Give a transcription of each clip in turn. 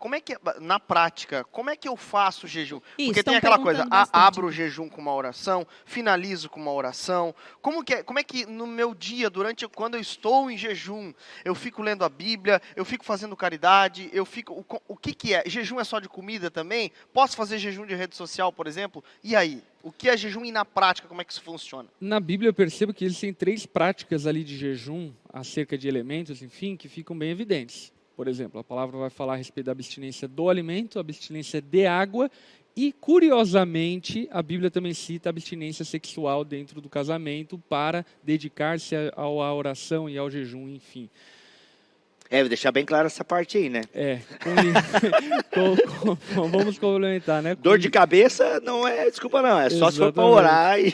como é que, na prática, como é que eu faço o jejum? Isso, Porque tem estão aquela coisa, perguntando bastante. abro o jejum com uma oração, finalizo com uma oração. Como é que no meu dia, quando eu estou em jejum, eu fico lendo a Bíblia, eu fico fazendo caridade, o que é? Jejum é só de comida também? Posso fazer jejum de rede social, por exemplo? E aí? O que é jejum e na prática, como é que isso funciona? Na Bíblia eu percebo que existem 3 práticas ali de jejum, acerca de elementos, enfim, que ficam bem evidentes. Por exemplo, a palavra vai falar a respeito da abstinência do alimento, abstinência de água e, curiosamente, a Bíblia também cita a abstinência sexual dentro do casamento para dedicar-se à oração e ao jejum, enfim. Vou deixar bem claro essa parte aí, né? Vamos complementar, né? Dor de cabeça não é desculpa não, é só se for para orar. E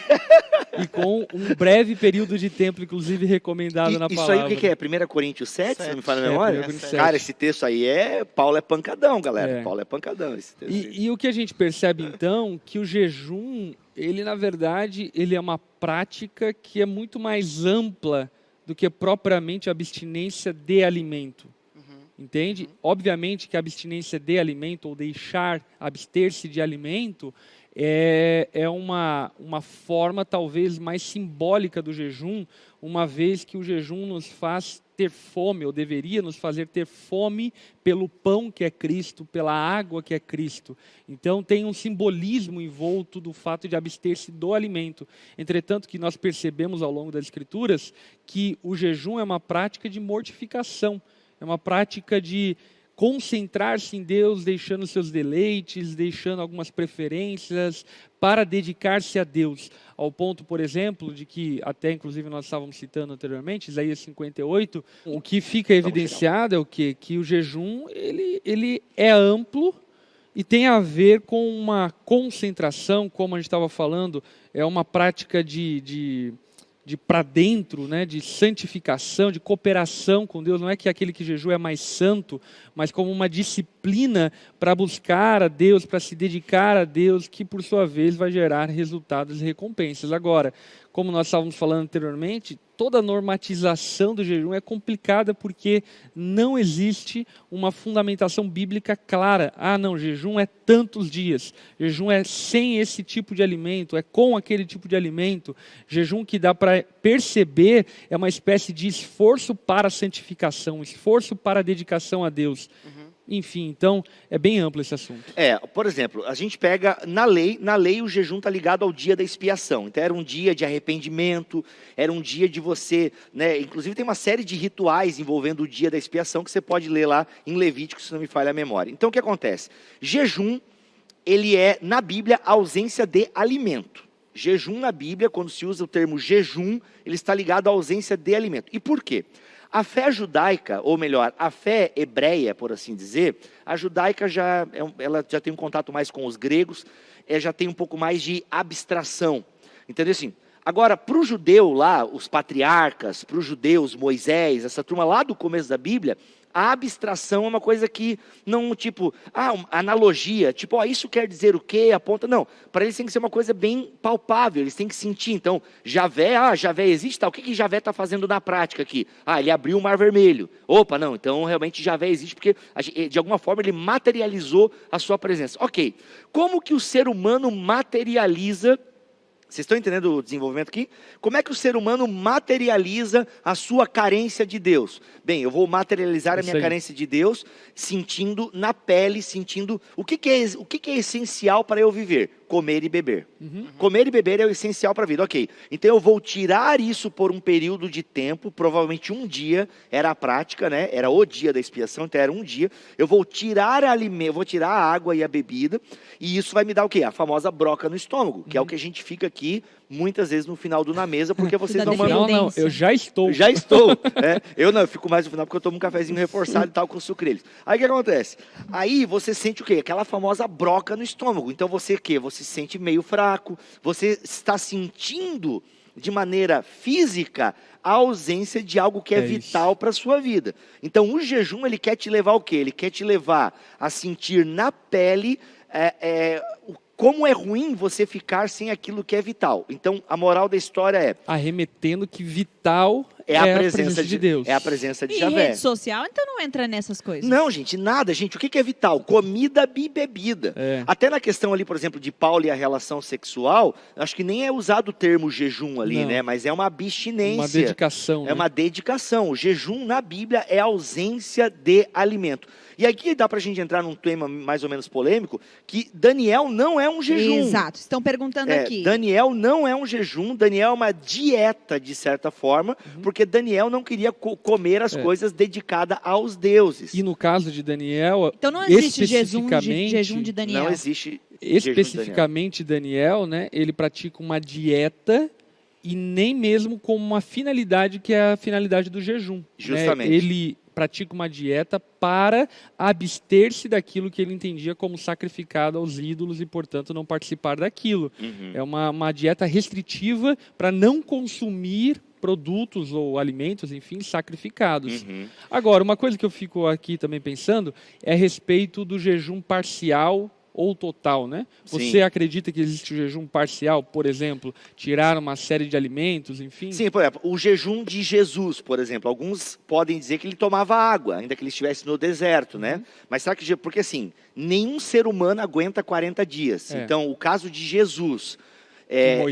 com um breve período de tempo, inclusive recomendado na palavra. Isso aí o que é? 1 Coríntios 7, se não me falha a memória? É, Cara, esse texto aí Paulo é pancadão, galera. Paulo é pancadão esse texto. E o que a gente percebe então, que o jejum, ele na verdade, ele é uma prática que é muito mais ampla do que propriamente a abstinência de alimento. Entende? Obviamente que a abstinência de alimento, ou abster-se de alimento, é uma forma talvez mais simbólica do jejum, uma vez que o jejum nos faz ter fome, ou deveria nos fazer ter fome pelo pão que é Cristo, pela água que é Cristo. Então tem um simbolismo envolto do fato de abster-se do alimento. Entretanto, que nós percebemos ao longo das Escrituras que o jejum é uma prática de mortificação, é uma prática de concentrar-se em Deus, deixando seus deleites, deixando algumas preferências para dedicar-se a Deus. Ao ponto, por exemplo, de que, até inclusive nós estávamos citando anteriormente, Isaías 58, o que fica evidenciado é o quê? Que o jejum ele é amplo e tem a ver com uma concentração, como a gente estava falando, é uma prática de para dentro, né, de santificação, de cooperação com Deus. Não é que aquele que jejua é mais santo, mas como uma disciplina para buscar a Deus, para se dedicar a Deus, que por sua vez vai gerar resultados e recompensas. Agora, como nós estávamos falando anteriormente, toda a normatização do jejum é complicada porque não existe uma fundamentação bíblica clara. Não, jejum é tantos dias, jejum é sem esse tipo de alimento, é com aquele tipo de alimento. Jejum que dá para perceber é uma espécie de esforço para a santificação, esforço para a dedicação a Deus. Enfim, então é bem amplo esse assunto. Por exemplo, a gente pega na lei o jejum está ligado ao dia da expiação. Então era um dia de arrependimento, era um dia de você, né? Inclusive tem uma série de rituais envolvendo o dia da expiação que você pode ler lá em Levítico, se não me falha a memória. Então o que acontece? Jejum, ele é na Bíblia a ausência de alimento. Jejum na Bíblia, quando se usa o termo jejum, ele está ligado à ausência de alimento. E por quê? A fé judaica, ou melhor, a fé hebreia, por assim dizer, a judaica ela já tem um contato mais com os gregos, já tem um pouco mais de abstração. Entendeu assim? Agora, para o judeu lá, os patriarcas, para os judeus, Moisés, essa turma lá do começo da Bíblia, a abstração é uma coisa que não, analogia, isso quer dizer o quê, aponta, não. Para eles tem que ser uma coisa bem palpável, eles têm que sentir. Então, Javé existe, o que Javé está fazendo na prática aqui? Ele abriu o Mar Vermelho. Opa, não, então realmente Javé existe porque, de alguma forma, ele materializou a sua presença. Ok, como que o ser humano materializa? Vocês estão entendendo o desenvolvimento aqui? Como é que o ser humano materializa a sua carência de Deus? Bem, eu vou materializar a minha carência de Deus sentindo na pele, sentindo o que é essencial para eu viver? Comer e beber. Comer e beber é o essencial para a vida, ok. Então eu vou tirar isso por um período de tempo, provavelmente um dia, era a prática, né? Era o dia da expiação, então era um dia. Eu vou tirar a água e a bebida, e isso vai me dar o quê? A famosa broca no estômago, que é o que a gente fica aqui muitas vezes no final do Na Mesa, porque vocês não mandam... Não, eu já estou. Eu fico mais no final porque eu tomo um cafezinho reforçado e tal com sucrilhos. Aí o que acontece? Aí você sente o quê? Aquela famosa broca no estômago. Então você Você se sente meio fraco, você está sentindo de maneira física a ausência de algo que é vital para a sua vida. Então o jejum, ele quer te levar ao quê? Ele quer te levar a sentir na pele como é ruim você ficar sem aquilo que é vital. Então, a moral da história é... Arremetendo que vital É a presença de Deus. É a presença de E Javé. rede social, então não entra nessas coisas. Não, gente, nada. Gente, o que é vital? Comida e bebida. É. Até na questão ali, por exemplo, de Paulo e a relação sexual, acho que nem é usado o termo jejum ali, Não. né? Mas é uma abstinência. Uma dedicação. É uma dedicação. O jejum na Bíblia é ausência de alimento. E aqui dá pra gente entrar num tema mais ou menos polêmico, que Daniel não é um jejum. Exato. Estão perguntando aqui. Daniel não é um jejum, Daniel é uma dieta, de certa forma, porque Daniel não queria comer as coisas dedicadas aos deuses. E no caso de Daniel, Então não existe jejum de Daniel. Não existe especificamente Daniel, né? Ele pratica uma dieta e nem mesmo como uma finalidade que é a finalidade do jejum. Justamente. Né? Ele pratica uma dieta para abster-se daquilo que ele entendia como sacrificado aos ídolos e, portanto, não participar daquilo. É uma dieta restritiva para não consumir produtos ou alimentos, enfim, sacrificados. Agora, uma coisa que eu fico aqui também pensando é a respeito do jejum parcial ou total, né? Você Sim. acredita que existe o jejum parcial, por exemplo, tirar uma série de alimentos, enfim? Sim, por exemplo, o jejum de Jesus, por exemplo. Alguns podem dizer que ele tomava água, ainda que ele estivesse no deserto, né? Mas será que... Porque assim, nenhum ser humano aguenta 40 dias. Então, o caso de Jesus...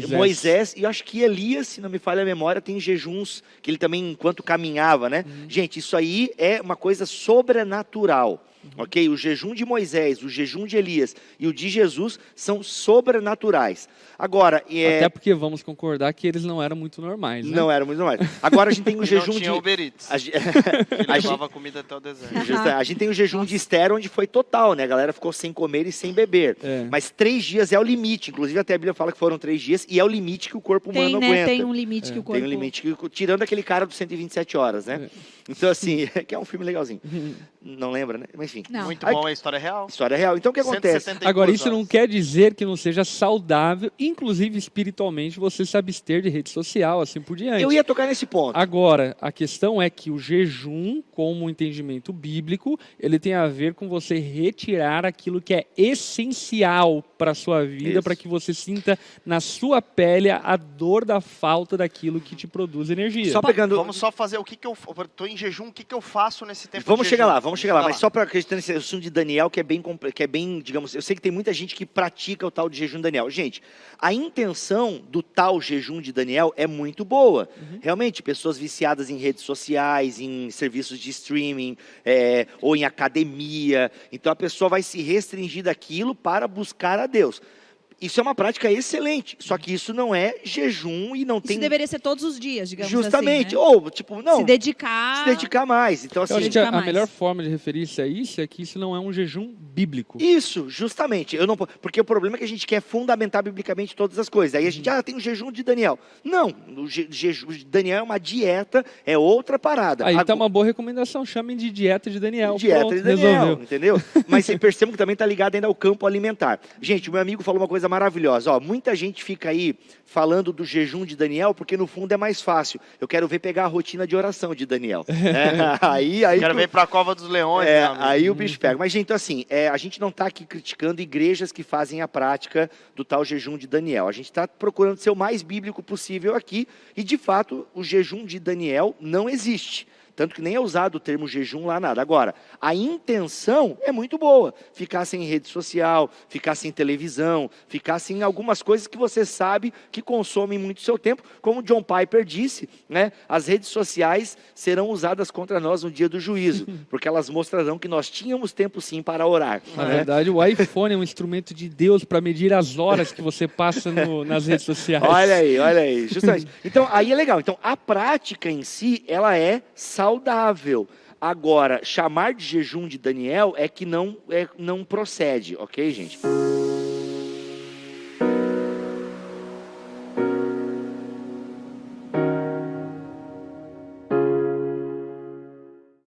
Moisés, e eu acho que Elias, se não me falha a memória, tem jejuns que ele também, enquanto caminhava, né? Gente, isso aí é uma coisa sobrenatural. Ok? O jejum de Moisés, o jejum de Elias e o de Jesus são sobrenaturais. Agora, até porque vamos concordar que eles não eram muito normais, né? Não eram muito normais. Agora a gente tem o jejum não tinha de Uber Eats. que levava comida até o deserto. A gente tem o jejum de Esther, onde foi total, né? A galera ficou sem comer e sem beber. Mas 3 dias é o limite. Inclusive até a Bíblia fala que foram 3 dias e é o limite que o corpo humano aguenta. Tem um limite que o corpo... Tem um limite que, tirando aquele cara dos 127 horas, né? Então assim, que é um filme legalzinho. Não lembra, né? Mas enfim. Não. Muito bom, é história real. História real. Então o que acontece? 172 Agora, isso não horas. quer dizer que não seja saudável, inclusive espiritualmente, você se abster de rede social, assim por diante. Eu ia tocar nesse ponto. Agora, a questão é que o jejum, como um entendimento bíblico, ele tem a ver com você retirar aquilo que é essencial para a sua vida, para que você sinta na sua pele a dor da falta daquilo que te produz energia. Só pegando... Vamos só fazer o que eu... Estou em jejum, o que eu faço nesse tempo Vamos de chegar jejum? lá, vamos chegar lá. Mas só para acreditar nesse assunto de Daniel, que é bem, digamos, eu sei que tem muita gente que pratica o tal de jejum de Daniel. Gente, a intenção do tal jejum de Daniel é muito boa. Realmente, pessoas viciadas em redes sociais, em serviços de streaming, ou em academia. Então a pessoa vai se restringir daquilo para buscar a Deus. Isso é uma prática excelente, só que isso não é jejum e não tem... Isso deveria ser todos os dias, digamos Justamente, assim, né? ou tipo, não... Se dedicar mais. Então, assim, Eu acho que a mais. melhor forma de referir-se a isso é que isso não é um jejum bíblico. Isso, justamente. Porque o problema é que a gente quer fundamentar biblicamente todas as coisas. Aí a gente, tem o jejum de Daniel. Não, o jejum de Daniel é uma dieta, é outra parada. Aí tá uma boa recomendação, chamem de dieta de Daniel. Dieta Pronto, de Daniel, resolveu. entendeu? Mas vocês percebam que também está ligado ainda ao campo alimentar. Gente, o meu amigo falou uma coisa maravilhosa. Ó, muita gente fica aí falando do jejum de Daniel, porque no fundo é mais fácil. Eu quero ver pegar a rotina de oração de Daniel. Aí Quero ver para a Cova dos Leões. Aí o bicho pega. Mas, gente, então assim, a gente não está aqui criticando igrejas que fazem a prática do tal jejum de Daniel. A gente está procurando ser o mais bíblico possível aqui. E, de fato, o jejum de Daniel não existe. Tanto que nem é usado o termo jejum lá, nada. Agora, a intenção é muito boa. Ficar sem rede social, ficar sem televisão, ficar sem algumas coisas que você sabe que consomem muito seu tempo. Como John Piper disse, né? As redes sociais serão usadas contra nós no dia do juízo, porque elas mostrarão que nós tínhamos tempo sim para orar. Na verdade, o iPhone é um instrumento de Deus para medir as horas que você passa nas redes sociais. Olha aí, justamente. Então, aí é legal. Então, a prática em si, ela é saudável. Agora, chamar de jejum de Daniel é que não procede, ok, gente?